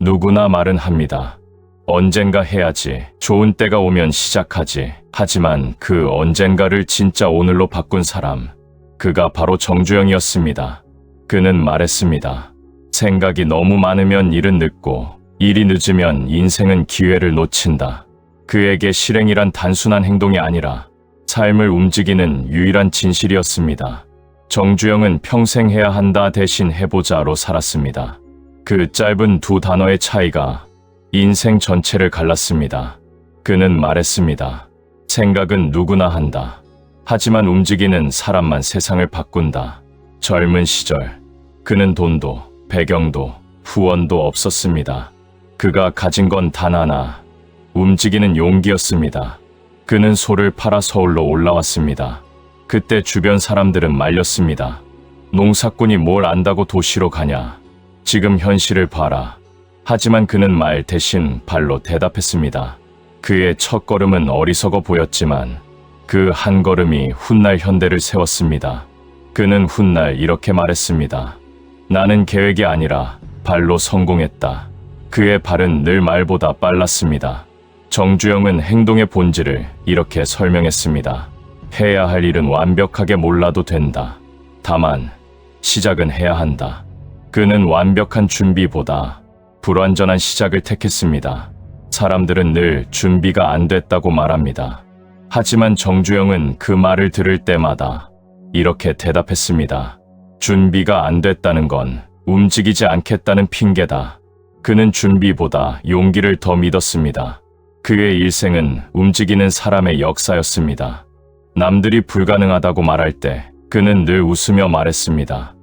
누구나 말은 합니다. 언젠가 해야지. 좋은 때가 오면 시작하지. 하지만 그 언젠가를 진짜 오늘로 바꾼 사람. 그가 바로 정주영이었습니다. 그는 말했습니다. 생각이 너무 많으면 일은 늦고, 일이 늦으면 인생은 기회를 놓친다. 그에게 실행이란 단순한 행동이 아니라 삶을 움직이는 유일한 진실이었습니다. 정주영은 평생 해야 한다 대신 해보자로 살았습니다. 그 짧은 두 단어의 차이가 인생 전체를 갈랐습니다. 그는 말했습니다. 생각은 누구나 한다. 하지만 움직이는 사람만 세상을 바꾼다. 젊은 시절, 그는 돈도, 배경도, 후원도 없었습니다. 그가 가진 건 단 하나, 움직이는 용기였습니다. 그는 소를 팔아 서울로 올라왔습니다. 그때 주변 사람들은 말렸습니다. 농사꾼이 뭘 안다고 도시로 가냐. 지금 현실을 봐라. 하지만 그는 말 대신 발로 대답했습니다. 그의 첫 걸음은 어리석어 보였지만 그 한 걸음이 훗날 현대를 세웠습니다. 그는 훗날 이렇게 말했습니다. 나는 계획이 아니라 발로 성공했다. 그의 발은 늘 말보다 빨랐습니다. 정주영은 행동의 본질을 이렇게 설명했습니다. 해야 할 일은 완벽하게 몰라도 된다. 다만 시작은 해야 한다. 그는 완벽한 준비보다 불완전한 시작을 택했습니다. 사람들은 늘 준비가 안 됐다고 말합니다. 하지만 정주영은 그 말을 들을 때마다 이렇게 대답했습니다. 준비가 안 됐다는 건 움직이지 않겠다는 핑계다. 그는 준비보다 용기를 더 믿었습니다. 그의 일생은 움직이는 사람의 역사였습니다. 남들이 불가능하다고 말할 때 그는 늘 웃으며 말했습니다.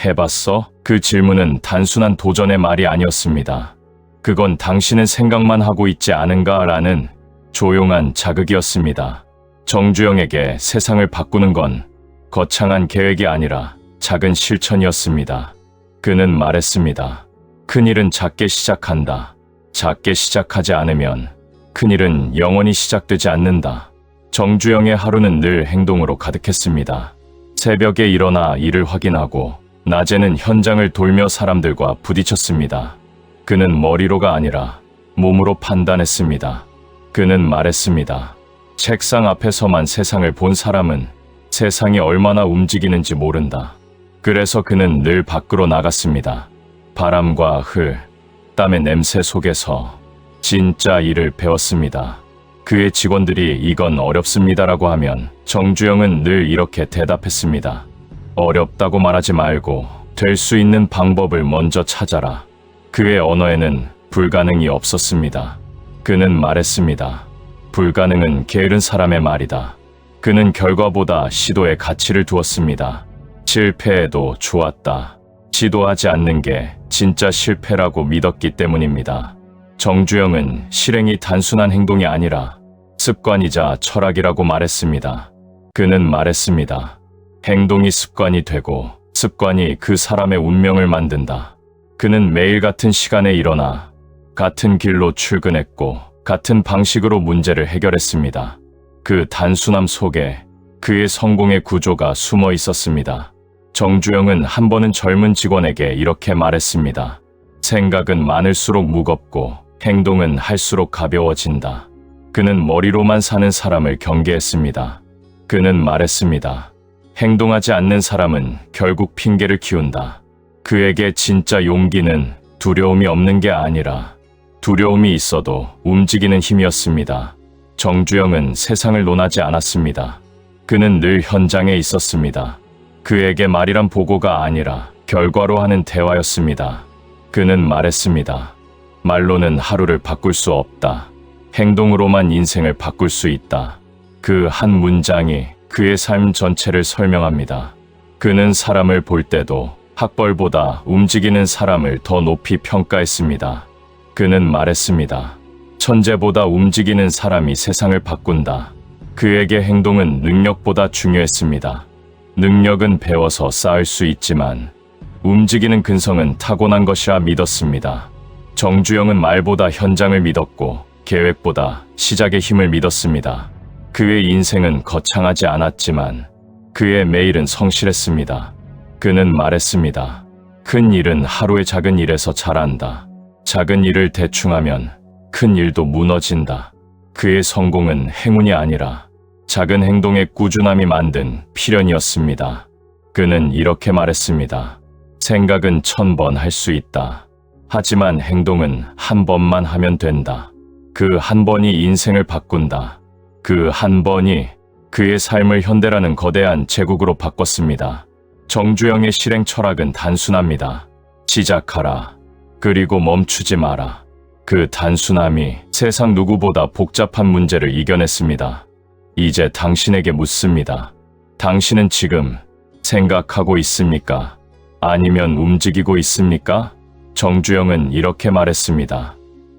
해봤어? 그 질문은 단순한 도전의 말이 아니었습니다. 그건 당신은 생각만 하고 있지 않은가? 라는 조용한 자극이었습니다. 정주영에게 세상을 바꾸는 건 거창한 계획이 아니라 작은 실천이었습니다. 그는 말했습니다. 큰일은 작게 시작한다. 작게 시작하지 않으면 큰일은 영원히 시작되지 않는다. 정주영의 하루는 늘 행동으로 가득했습니다. 새벽에 일어나 일을 확인하고 낮에는 현장을 돌며 사람들과 부딪혔습니다. 그는 머리로가 아니라 몸으로 판단했습니다. 그는 말했습니다. 책상 앞에서만 세상을 본 사람은 세상이 얼마나 움직이는지 모른다. 그래서 그는 늘 밖으로 나갔습니다. 바람과 흘, 땀의 냄새 속에서 진짜 일을 배웠습니다. 그의 직원들이 이건 어렵습니다라고 하면 정주영은 늘 이렇게 대답했습니다. 어렵다고 말하지 말고 될 수 있는 방법을 먼저 찾아라. 그의 언어에는 불가능이 없었습니다. 그는 말했습니다. 불가능은 게으른 사람의 말이다. 그는 결과보다 시도에 가치를 두었습니다. 실패해도 좋았다. 시도하지 않는 게 진짜 실패라고 믿었기 때문입니다. 정주영은 실행이 단순한 행동이 아니라 습관이자 철학이라고 말했습니다. 그는 말했습니다. 행동이 습관이 되고 습관이 그 사람의 운명을 만든다. 그는 매일 같은 시간에 일어나 같은 길로 출근했고 같은 방식으로 문제를 해결했습니다. 그 단순함 속에 그의 성공의 구조가 숨어 있었습니다. 정주영은 한 번은 젊은 직원에게 이렇게 말했습니다. 생각은 많을수록 무겁고 행동은 할수록 가벼워진다. 그는 머리로만 사는 사람을 경계했습니다. 그는 말했습니다. 행동하지 않는 사람은 결국 핑계를 키운다. 그에게 진짜 용기는 두려움이 없는 게 아니라 두려움이 있어도 움직이는 힘이었습니다. 정주영은 세상을 논하지 않았습니다. 그는 늘 현장에 있었습니다. 그에게 말이란 보고가 아니라 결과로 하는 대화였습니다. 그는 말했습니다. 말로는 하루를 바꿀 수 없다. 행동으로만 인생을 바꿀 수 있다. 그 한 문장이 그의 삶 전체를 설명합니다. 그는 사람을 볼 때도 학벌보다 움직이는 사람을 더 높이 평가했습니다. 그는 말했습니다. 천재보다 움직이는 사람이 세상을 바꾼다. 그에게 행동은 능력보다 중요했습니다. 능력은 배워서 쌓을 수 있지만 움직이는 근성은 타고난 것이라 믿었습니다. 정주영은 말보다 현장을 믿었고 계획보다 시작의 힘을 믿었습니다. 그의 인생은 거창하지 않았지만 그의 매일은 성실했습니다. 그는 말했습니다. 큰 일은 하루의 작은 일에서 자란다. 작은 일을 대충하면 큰 일도 무너진다. 그의 성공은 행운이 아니라 작은 행동의 꾸준함이 만든 필연이었습니다. 그는 이렇게 말했습니다. 생각은 1000번 할 수 있다. 하지만 행동은 한 번만 하면 된다. 그 한 번이 인생을 바꾼다. 그 한 번이 그의 삶을 현대라는 거대한 제국으로 바꿨습니다. 정주영의 실행 철학은 단순합니다. 시작하라. 그리고 멈추지 마라. 그 단순함이 세상 누구보다 복잡한 문제를 이겨냈습니다. 이제 당신에게 묻습니다. 당신은 지금 생각하고 있습니까? 아니면 움직이고 있습니까? 정주영은 이렇게 말했습니다.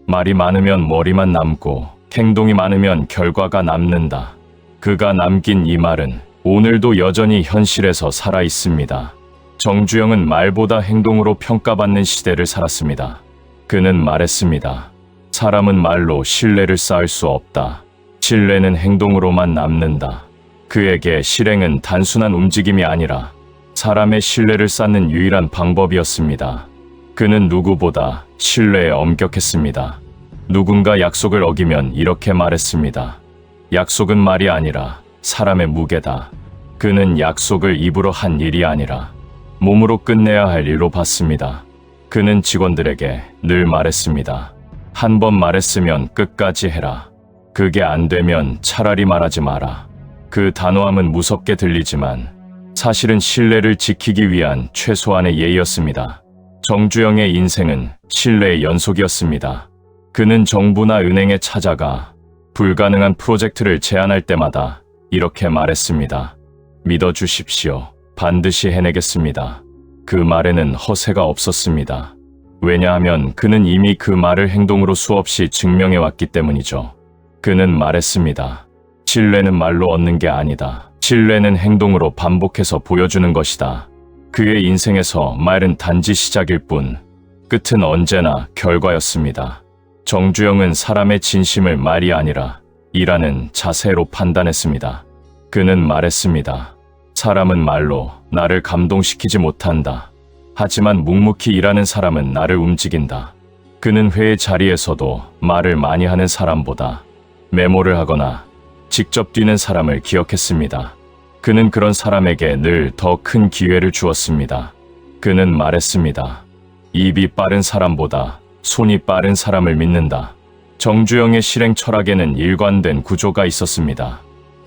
말이 많으면 머리만 남고 행동이 많으면 결과가 남는다. 그가 남긴 이 말은 오늘도 여전히 현실에서 살아 있습니다. 정주영은 말보다 행동으로 평가받는 시대를 살았습니다. 그는 말했습니다. 사람은 말로 신뢰를 쌓을 수 없다. 신뢰는 행동으로만 남는다. 그에게 실행은 단순한 움직임이 아니라 사람의 신뢰를 쌓는 유일한 방법이었습니다. 그는 누구보다 신뢰에 엄격했습니다. 누군가 약속을 어기면 이렇게 말했습니다. 약속은 말이 아니라 사람의 무게다. 그는 약속을 입으로 한 일이 아니라 몸으로 끝내야 할 일로 봤습니다. 그는 직원들에게 늘 말했습니다. 한 번 말했으면 끝까지 해라. 그게 안 되면 차라리 말하지 마라. 그 단호함은 무섭게 들리지만 사실은 신뢰를 지키기 위한 최소한의 예의였습니다. 정주영의 인생은 신뢰의 연속이었습니다. 그는 정부나 은행에 찾아가 불가능한 프로젝트를 제안할 때마다 이렇게 말했습니다. 믿어주십시오. 반드시 해내겠습니다. 그 말에는 허세가 없었습니다. 왜냐하면 그는 이미 그 말을 행동으로 수없이 증명해왔기 때문이죠. 그는 말했습니다. 신뢰는 말로 얻는 게 아니다. 신뢰는 행동으로 반복해서 보여주는 것이다. 그의 인생에서 말은 단지 시작일 뿐, 끝은 언제나 결과였습니다. 정주영은 사람의 진심을 말이 아니라 일하는 자세로 판단했습니다. 그는 말했습니다. 사람은 말로 나를 감동시키지 못한다. 하지만 묵묵히 일하는 사람은 나를 움직인다. 그는 회의 자리에서도 말을 많이 하는 사람보다 메모를 하거나 직접 뛰는 사람을 기억했습니다. 그는 그런 사람에게 늘 더 큰 기회를 주었습니다. 그는 말했습니다. 입이 빠른 사람보다 손이 빠른 사람을 믿는다. 정주영의 실행 철학에는 일관된 구조가 있었습니다.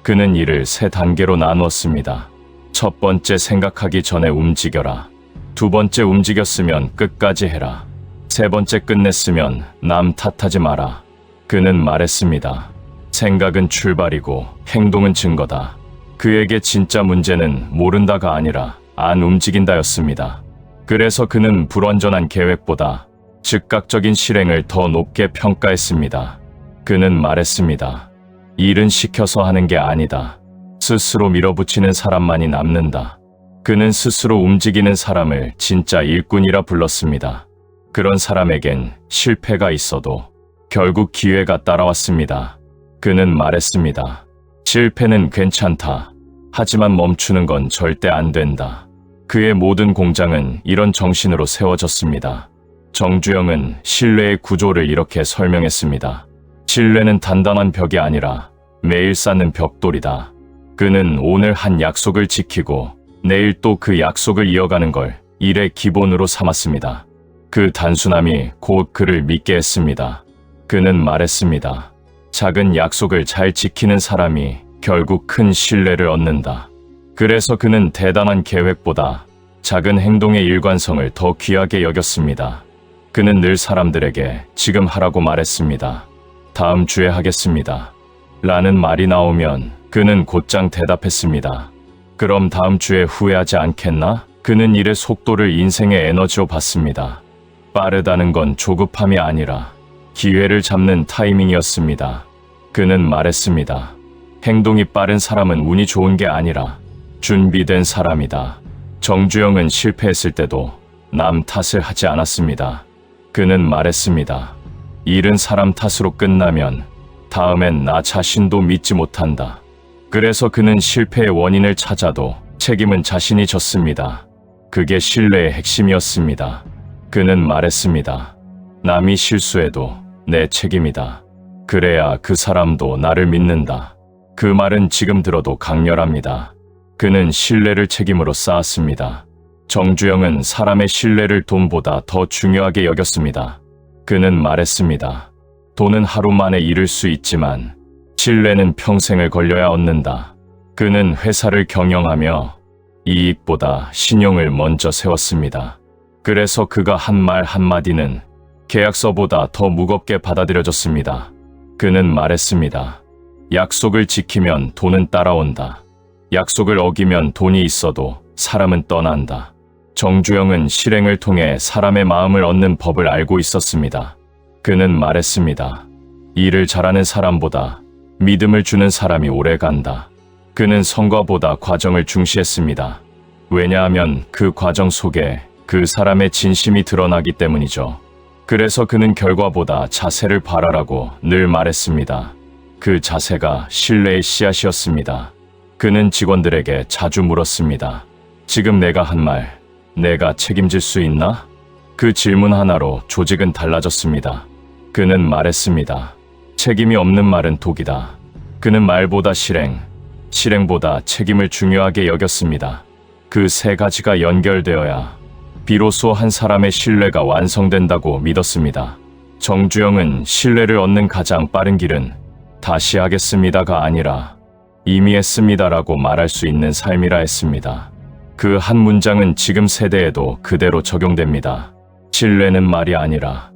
그는 이를 3단계로 나누었습니다. 첫 번째, 생각하기 전에 움직여라. 두 번째, 움직였으면 끝까지 해라. 세 번째, 끝냈으면 남 탓하지 마라. 그는 말했습니다. 생각은 출발이고 행동은 증거다. 그에게 진짜 문제는 모른다가 아니라 안 움직인다였습니다. 그래서 그는 불완전한 계획보다 즉각적인 실행을 더 높게 평가했습니다. 그는 말했습니다. 일은 시켜서 하는 게 아니다. 스스로 밀어붙이는 사람만이 남는다. 그는 스스로 움직이는 사람을 진짜 일꾼이라 불렀습니다. 그런 사람에겐 실패가 있어도 결국 기회가 따라왔습니다. 그는 말했습니다. 실패는 괜찮다. 하지만 멈추는 건 절대 안 된다. 그의 모든 공장은 이런 정신으로 세워졌습니다. 정주영은 신뢰의 구조를 이렇게 설명했습니다. 신뢰는 단단한 벽이 아니라 매일 쌓는 벽돌이다. 그는 오늘 한 약속을 지키고 내일 또 그 약속을 이어가는 걸 일의 기본으로 삼았습니다. 그 단순함이 곧 그를 믿게 했습니다. 그는 말했습니다. 작은 약속을 잘 지키는 사람이 결국 큰 신뢰를 얻는다. 그래서 그는 대단한 계획보다 작은 행동의 일관성을 더 귀하게 여겼습니다. 그는 늘 사람들에게 지금 하라고 말했습니다. 다음 주에 하겠습니다. 라는 말이 나오면 그는 곧장 대답했습니다. 그럼 다음 주에 후회하지 않겠나? 그는 일의 속도를 인생의 에너지로 봤습니다. 빠르다는 건 조급함이 아니라 기회를 잡는 타이밍이었습니다. 그는 말했습니다. 행동이 빠른 사람은 운이 좋은 게 아니라 준비된 사람이다. 정주영은 실패했을 때도 남 탓을 하지 않았습니다. 그는 말했습니다. 일은 사람 탓으로 끝나면 다음엔 나 자신도 믿지 못한다. 그래서 그는 실패의 원인을 찾아도 책임은 자신이 졌습니다. 그게 신뢰의 핵심이었습니다. 그는 말했습니다. 남이 실수해도 내 책임이다. 그래야 그 사람도 나를 믿는다. 그 말은 지금 들어도 강렬합니다. 그는 신뢰를 책임으로 쌓았습니다. 정주영은 사람의 신뢰를 돈보다 더 중요하게 여겼습니다. 그는 말했습니다. 돈은 하루 만에 잃을 수 있지만 신뢰는 평생을 걸려야 얻는다. 그는 회사를 경영하며 이익보다 신용을 먼저 세웠습니다. 그래서 그가 한 말 한마디는 계약서보다 더 무겁게 받아들여졌습니다. 그는 말했습니다. 약속을 지키면 돈은 따라온다. 약속을 어기면 돈이 있어도 사람은 떠난다. 정주영은 실행을 통해 사람의 마음을 얻는 법을 알고 있었습니다. 그는 말했습니다. 일을 잘하는 사람보다 믿음을 주는 사람이 오래 간다. 그는 성과보다 과정을 중시했습니다. 왜냐하면 그 과정 속에 그 사람의 진심이 드러나기 때문이죠. 그래서 그는 결과보다 자세를 바라라고 늘 말했습니다. 그 자세가 신뢰의 씨앗이었습니다. 그는 직원들에게 자주 물었습니다. 지금 내가 한 말, 내가 책임질 수 있나? 그 질문 하나로 조직은 달라졌습니다. 그는 말했습니다. 책임이 없는 말은 독이다. 그는 말보다 실행, 실행보다 책임을 중요하게 여겼습니다. 그 세 가지가 연결되어야 비로소 한 사람의 신뢰가 완성된다고 믿었습니다. 정주영은 신뢰를 얻는 가장 빠른 길은 다시 하겠습니다가 아니라 이미 했습니다라고 말할 수 있는 삶이라 했습니다. 그 한 문장은 지금 세대에도 그대로 적용됩니다. 신뢰는 말이 아니라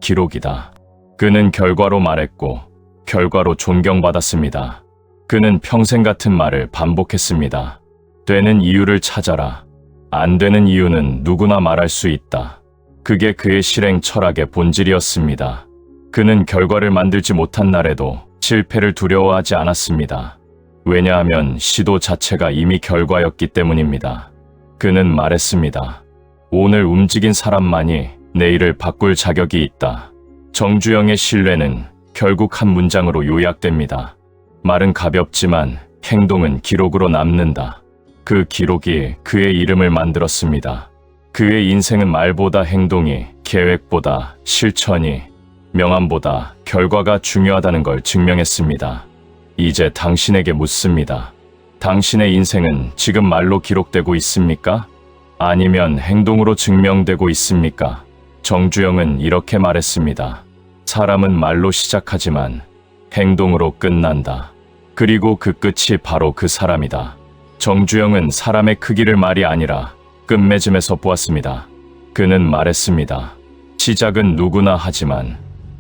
기록이다. 그는 결과로 말했고 결과로 존경받았습니다. 그는 평생 같은 말을 반복했습니다. 되는 이유를 찾아라. 안 되는 이유는 누구나 말할 수 있다. 그게 그의 실행 철학의 본질이었습니다. 그는 결과를 만들지 못한 날에도 실패를 두려워하지 않았습니다. 왜냐하면 시도 자체가 이미 결과였기 때문입니다. 그는 말했습니다. 오늘 움직인 사람만이 내일을 바꿀 자격이 있다. 정주영의 신뢰는 결국 한 문장으로 요약됩니다. 말은 가볍지만 행동은 기록으로 남는다. 그 기록이 그의 이름을 만들었습니다. 그의 인생은 말보다 행동이, 계획보다 실천이, 명함보다 결과가 중요하다는 걸 증명했습니다. 이제 당신에게 묻습니다. 당신의 인생은 지금 말로 기록되고 있습니까? 아니면 행동으로 증명되고 있습니까? 정주영은 이렇게 말했습니다. 사람은 말로 시작하지만 행동으로 끝난다. 그리고 그 끝이 바로 그 사람이다. 정주영은 사람의 크기를 말이 아니라 끝맺음에서 보았습니다. 그는 말했습니다. 시작은 누구나 하지만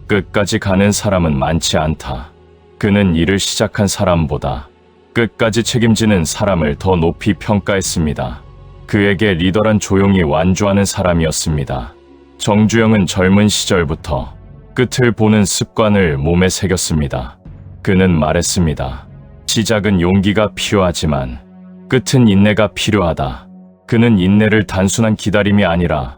끝까지 가는 사람은 많지 않다. 그는 일을 시작한 사람보다 끝까지 책임지는 사람을 더 높이 평가했습니다. 그에게 리더란 조용히 완주하는 사람이었습니다. 정주영은 젊은 시절부터 끝을 보는 습관을 몸에 새겼습니다. 그는 말했습니다. 시작은 용기가 필요하지만 끝은 인내가 필요하다. 그는 인내를 단순한 기다림이 아니라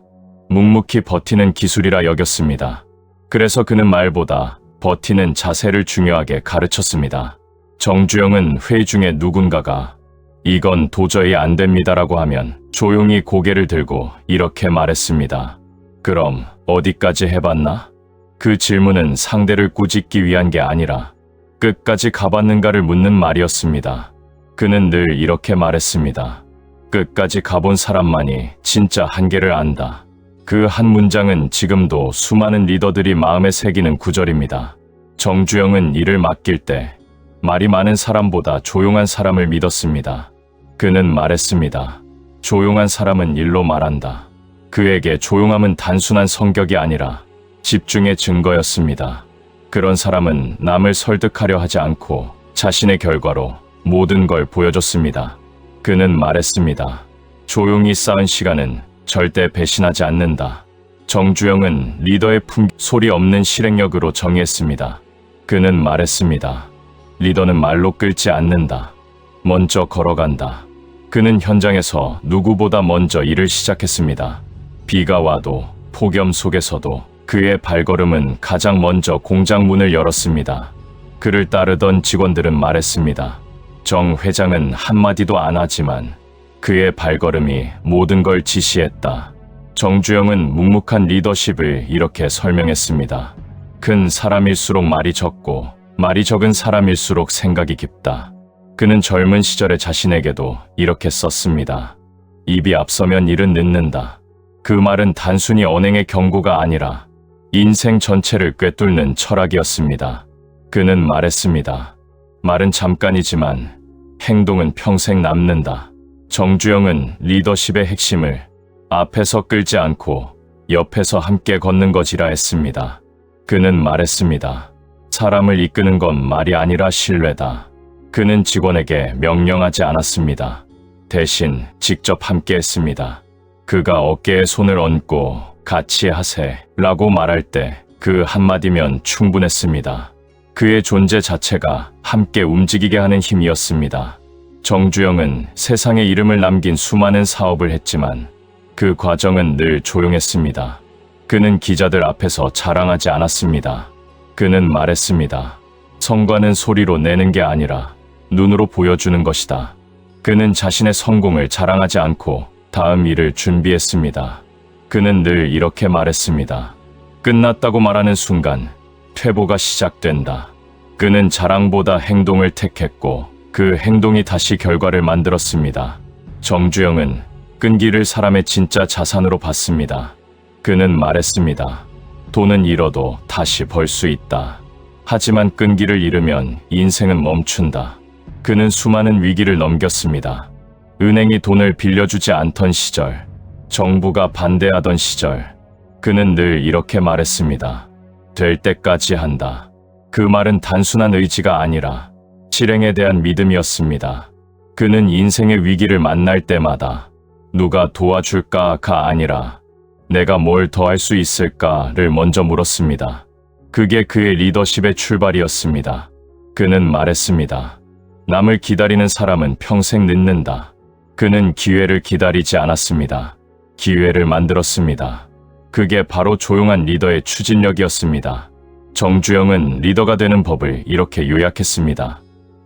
묵묵히 버티는 기술이라 여겼습니다. 그래서 그는 말보다 버티는 자세를 중요하게 가르쳤습니다. 정주영은 회의 중에 누군가가 이건 도저히 안 됩니다라고 하면 조용히 고개를 들고 이렇게 말했습니다. 그럼 어디까지 해봤나? 그 질문은 상대를 꾸짖기 위한 게 아니라 끝까지 가봤는가를 묻는 말이었습니다. 그는 늘 이렇게 말했습니다. 끝까지 가본 사람만이 진짜 한계를 안다. 그 한 문장은 지금도 수많은 리더들이 마음에 새기는 구절입니다. 정주영은 일을 맡길 때 말이 많은 사람보다 조용한 사람을 믿었습니다. 그는 말했습니다. 조용한 사람은 일로 말한다. 그에게 조용함은 단순한 성격이 아니라 집중의 증거였습니다. 그런 사람은 남을 설득하려 하지 않고 자신의 결과로 모든 걸 보여줬습니다. 그는 말했습니다. 조용히 쌓은 시간은 절대 배신하지 않는다. 정주영은 리더의 소리 없는 실행력으로 정의했습니다. 그는 말했습니다. 리더는 말로 끌지 않는다. 먼저 걸어간다. 그는 현장에서 누구보다 먼저 일을 시작했습니다. 비가 와도 폭염 속에서도 그의 발걸음은 가장 먼저 공장 문을 열었습니다. 그를 따르던 직원들은 말했습니다. 정 회장은 한마디도 안 하지만 그의 발걸음이 모든 걸 지시했다. 정주영은 묵묵한 리더십을 이렇게 설명했습니다. 큰 사람일수록 말이 적고 말이 적은 사람일수록 생각이 깊다. 그는 젊은 시절에 자신에게도 이렇게 썼습니다. 입이 앞서면 일은 늦는다. 그 말은 단순히 언행의 경고가 아니라 인생 전체를 꿰뚫는 철학이었습니다. 그는 말했습니다. 말은 잠깐이지만 행동은 평생 남는다. 정주영은 리더십의 핵심을 앞에서 끌지 않고 옆에서 함께 걷는 것이라 했습니다. 그는 말했습니다. 사람을 이끄는 건 말이 아니라 신뢰다. 그는 직원에게 명령하지 않았습니다. 대신 직접 함께 했습니다. 그가 어깨에 손을 얹고 같이 하세 라고 말할 때 그 한마디면 충분했습니다. 그의 존재 자체가 함께 움직이게 하는 힘이었습니다. 정주영은 세상에 이름을 남긴 수많은 사업을 했지만 그 과정은 늘 조용했습니다. 그는 기자들 앞에서 자랑하지 않았습니다. 그는 말했습니다. 성과는 소리로 내는 게 아니라 눈으로 보여주는 것이다. 그는 자신의 성공을 자랑하지 않고 다음 일을 준비했습니다. 그는 늘 이렇게 말했습니다. 끝났다고 말하는 순간 퇴보가 시작된다. 그는 자랑보다 행동을 택했고 그 행동이 다시 결과를 만들었습니다. 정주영은 끈기를 사람의 진짜 자산으로 봤습니다. 그는 말했습니다. 돈은 잃어도 다시 벌 수 있다. 하지만 끈기를 잃으면 인생은 멈춘다. 그는 수많은 위기를 넘겼습니다. 은행이 돈을 빌려주지 않던 시절, 정부가 반대하던 시절, 그는 늘 이렇게 말했습니다. 될 때까지 한다. 그 말은 단순한 의지가 아니라 실행에 대한 믿음이었습니다. 그는 인생의 위기를 만날 때마다 누가 도와줄까가 아니라 내가 뭘 더 할 수 있을까를 먼저 물었습니다. 그게 그의 리더십의 출발이었습니다. 그는 말했습니다. 남을 기다리는 사람은 평생 늦는다. 그는 기회를 기다리지 않았습니다. 기회를 만들었습니다. 그게 바로 조용한 리더의 추진력이었습니다. 정주영은 리더가 되는 법을 이렇게 요약했습니다.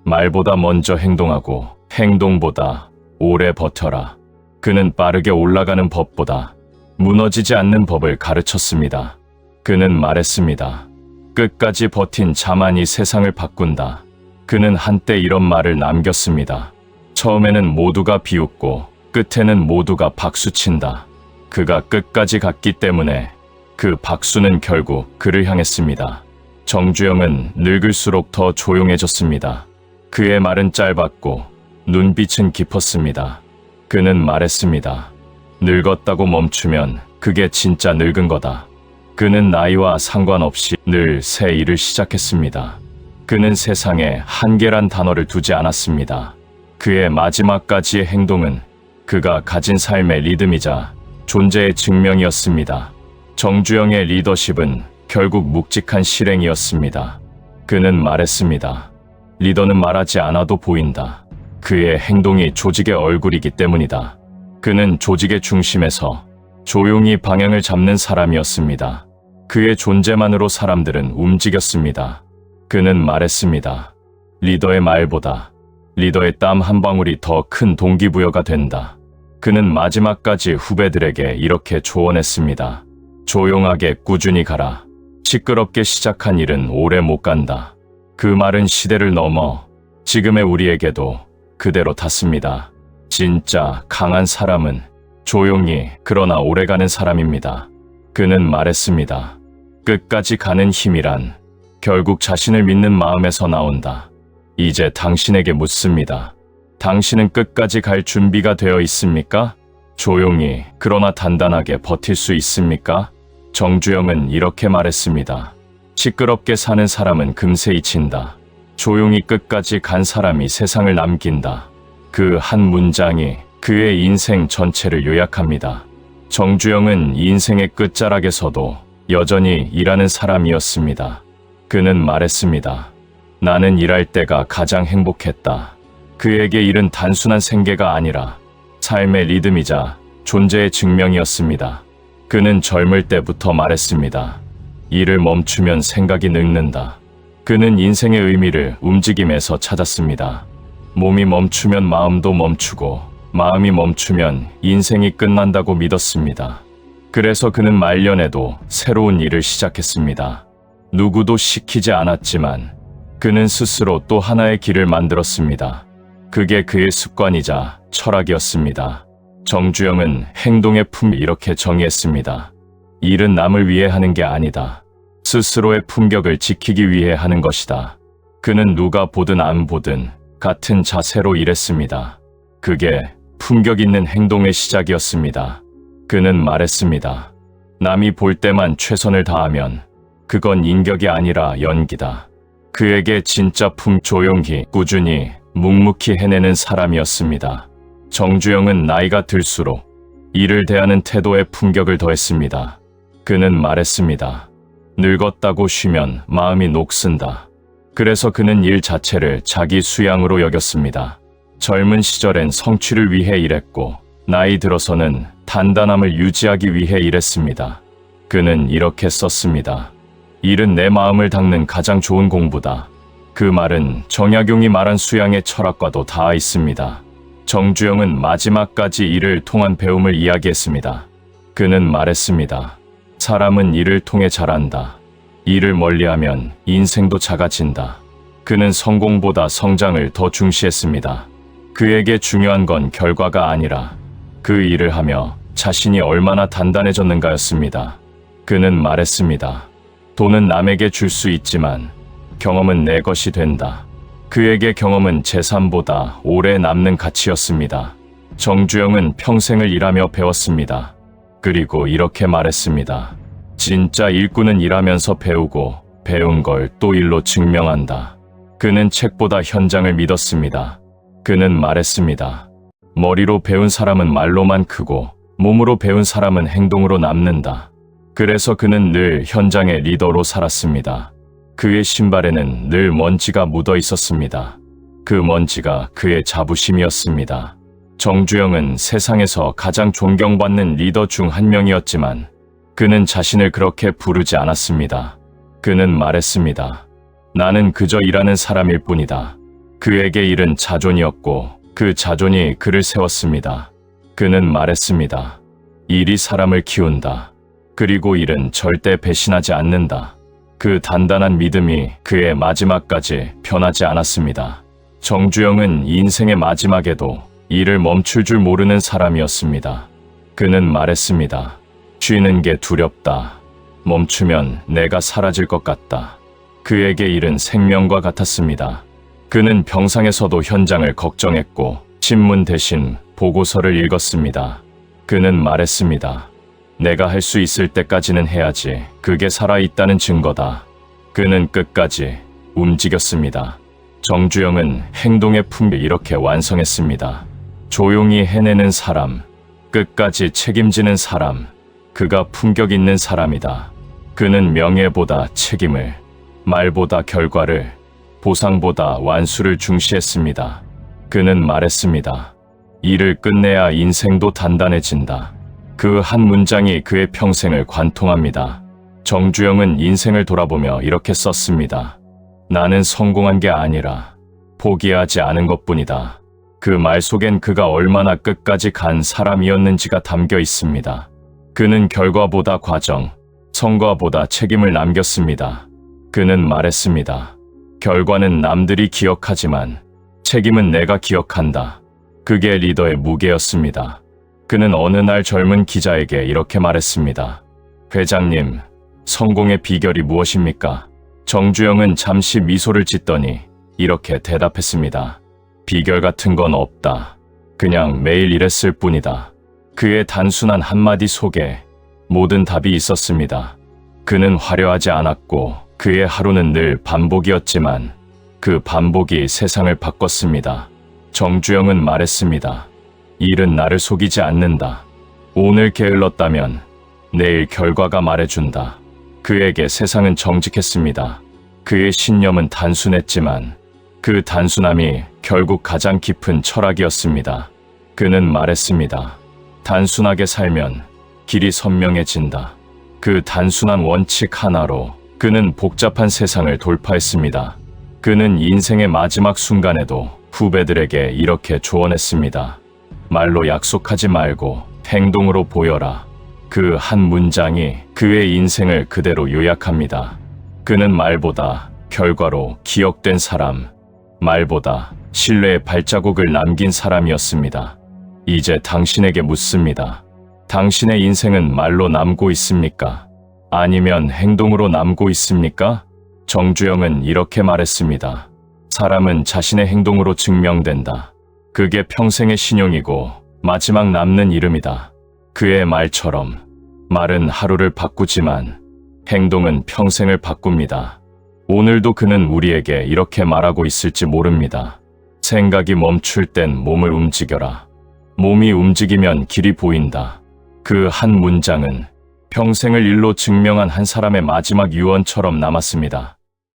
말보다 먼저 행동하고 행동보다 오래 버텨라. 그는 빠르게 올라가는 법보다 무너지지 않는 법을 가르쳤습니다. 그는 말했습니다. 끝까지 버틴 자만이 세상을 바꾼다. 그는 한때 이런 말을 남겼습니다. 처음에는 모두가 비웃고 끝에는 모두가 박수친다. 그가 끝까지 갔기 때문에 그 박수는 결국 그를 향했습니다. 정주영은 늙을수록 더 조용해졌습니다. 그의 말은 짧았고 눈빛은 깊었습니다. 그는 말했습니다. 늙었다고 멈추면 그게 진짜 늙은 거다. 그는 나이와 상관없이 늘 새 일을 시작했습니다. 그는 세상에 한계란 단어를 두지 않았습니다. 그의 마지막까지의 행동은 그가 가진 삶의 리듬이자 존재의 증명이었습니다. 정주영의 리더십은 결국 묵직한 실행이었습니다. 그는 말했습니다. 리더는 말하지 않아도 보인다. 그의 행동이 조직의 얼굴이기 때문이다. 그는 조직의 중심에서 조용히 방향을 잡는 사람이었습니다. 그의 존재만으로 사람들은 움직였습니다. 그는 말했습니다. 리더의 말보다 리더의 땀 한 방울이 더 큰 동기부여가 된다. 그는 마지막까지 후배들에게 이렇게 조언했습니다. 조용하게 꾸준히 가라. 시끄럽게 시작한 일은 오래 못 간다. 그 말은 시대를 넘어 지금의 우리에게도 그대로 닿습니다. 진짜 강한 사람은 조용히 그러나 오래가는 사람입니다. 그는 말했습니다. 끝까지 가는 힘이란 결국 자신을 믿는 마음에서 나온다. 이제 당신에게 묻습니다. 당신은 끝까지 갈 준비가 되어 있습니까? 조용히 그러나 단단하게 버틸 수 있습니까? 정주영은 이렇게 말했습니다. 시끄럽게 사는 사람은 금세 잊힌다. 조용히 끝까지 간 사람이 세상을 남긴다. 그 한 문장이 그의 인생 전체를 요약합니다. 정주영은 인생의 끝자락에서도 여전히 일하는 사람이었습니다. 그는 말했습니다. 나는 일할 때가 가장 행복했다. 그에게 일은 단순한 생계가 아니라 삶의 리듬이자 존재의 증명이었습니다. 그는 젊을 때부터 말했습니다. 일을 멈추면 생각이 늙는다. 그는 인생의 의미를 움직임에서 찾았습니다. 몸이 멈추면 마음도 멈추고 마음이 멈추면 인생이 끝난다고 믿었습니다. 그래서 그는 말년에도 새로운 일을 시작했습니다. 누구도 시키지 않았지만 그는 스스로 또 하나의 길을 만들었습니다. 그게 그의 습관이자 철학이었습니다. 정주영은 행동의 품을 이렇게 정의했습니다. 일은 남을 위해 하는 게 아니다. 스스로의 품격을 지키기 위해 하는 것이다. 그는 누가 보든 안 보든 같은 자세로 일했습니다. 그게 품격 있는 행동의 시작이었습니다. 그는 말했습니다. 남이 볼 때만 최선을 다하면 그건 인격이 아니라 연기다. 그에게 진짜 조용히, 꾸준히, 묵묵히 해내는 사람이었습니다. 정주영은 나이가 들수록 일을 대하는 태도에 품격을 더했습니다. 그는 말했습니다. 늙었다고 쉬면 마음이 녹슨다. 그래서 그는 일 자체를 자기 수양으로 여겼습니다. 젊은 시절엔 성취를 위해 일했고 나이 들어서는 단단함을 유지하기 위해 일했습니다. 그는 이렇게 썼습니다. 일은 내 마음을 닦는 가장 좋은 공부다. 그 말은 정약용이 말한 수양의 철학과도 닿아 있습니다. 정주영은 마지막까지 일을 통한 배움을 이야기했습니다. 그는 말했습니다. 사람은 일을 통해 자란다. 일을 멀리하면 인생도 작아진다. 그는 성공보다 성장을 더 중시했습니다. 그에게 중요한 건 결과가 아니라 그 일을 하며 자신이 얼마나 단단해졌는가였습니다. 그는 말했습니다. 돈은 남에게 줄 수 있지만 경험은 내 것이 된다. 그에게 경험은 재산보다 오래 남는 가치였습니다. 정주영은 평생을 일하며 배웠습니다. 그리고 이렇게 말했습니다. 진짜 일꾼은 일하면서 배우고 배운 걸 또 일로 증명한다. 그는 책보다 현장을 믿었습니다. 그는 말했습니다. 머리로 배운 사람은 말로만 크고 몸으로 배운 사람은 행동으로 남는다. 그래서 그는 늘 현장의 리더로 살았습니다. 그의 신발에는 늘 먼지가 묻어 있었습니다. 그 먼지가 그의 자부심이었습니다. 정주영은 세상에서 가장 존경받는 리더 중 한 명이었지만 그는 자신을 그렇게 부르지 않았습니다. 그는 말했습니다. 나는 그저 일하는 사람일 뿐이다. 그에게 일은 자존이었고 그 자존이 그를 세웠습니다. 그는 말했습니다. 일이 사람을 키운다. 그리고 일은 절대 배신하지 않는다. 그 단단한 믿음이 그의 마지막까지 변하지 않았습니다. 정주영은 인생의 마지막에도 일을 멈출 줄 모르는 사람이었습니다. 그는 말했습니다. 쉬는 게 두렵다. 멈추면 내가 사라질 것 같다. 그에게 일은 생명과 같았습니다. 그는 병상에서도 현장을 걱정했고 신문 대신 보고서를 읽었습니다. 그는 말했습니다. 내가 할 수 있을 때까지는 해야지. 그게 살아있다는 증거다. 그는 끝까지 움직였습니다. 정주영은 행동의 품을 이렇게 완성했습니다. 조용히 해내는 사람, 끝까지 책임지는 사람, 그가 품격 있는 사람이다. 그는 명예보다 책임을, 말보다 결과를, 보상보다 완수를 중시했습니다. 그는 말했습니다. 일을 끝내야 인생도 단단해진다. 그 한 문장이 그의 평생을 관통합니다. 정주영은 인생을 돌아보며 이렇게 썼습니다. 나는 성공한 게 아니라 포기하지 않은 것뿐이다. 그 말 속엔 그가 얼마나 끝까지 간 사람이었는지가 담겨 있습니다. 그는 결과보다 과정, 성과보다 책임을 남겼습니다. 그는 말했습니다. 결과는 남들이 기억하지만 책임은 내가 기억한다. 그게 리더의 무게였습니다. 그는 어느 날 젊은 기자에게 이렇게 말했습니다. 회장님, 성공의 비결이 무엇입니까? 정주영은 잠시 미소를 짓더니 이렇게 대답했습니다. 비결 같은 건 없다. 그냥 매일 일했을 뿐이다. 그의 단순한 한마디 속에 모든 답이 있었습니다. 그는 화려하지 않았고 그의 하루는 늘 반복이었지만 그 반복이 세상을 바꿨습니다. 정주영은 말했습니다. 일은 나를 속이지 않는다. 오늘 게을렀다면 내일 결과가 말해준다. 그에게 세상은 정직했습니다. 그의 신념은 단순했지만 그 단순함이 결국 가장 깊은 철학이었습니다. 그는 말했습니다. 단순하게 살면 길이 선명해진다. 그 단순한 원칙 하나로 그는 복잡한 세상을 돌파했습니다. 그는 인생의 마지막 순간에도 후배들에게 이렇게 조언했습니다. 말로 약속하지 말고 행동으로 보여라. 그 한 문장이 그의 인생을 그대로 요약합니다. 그는 말보다 결과로 기억된 사람, 말보다 신뢰의 발자국을 남긴 사람이었습니다. 이제 당신에게 묻습니다. 당신의 인생은 말로 남고 있습니까? 아니면 행동으로 남고 있습니까? 정주영은 이렇게 말했습니다. 사람은 자신의 행동으로 증명된다. 그게 평생의 신용이고 마지막 남는 이름이다. 그의 말처럼 말은 하루를 바꾸지만 행동은 평생을 바꿉니다. 오늘도 그는 우리에게 이렇게 말하고 있을지 모릅니다. 생각이 멈출 땐 몸을 움직여라. 몸이 움직이면 길이 보인다. 그 한 문장은 평생을 일로 증명한 한 사람의 마지막 유언처럼 남았습니다.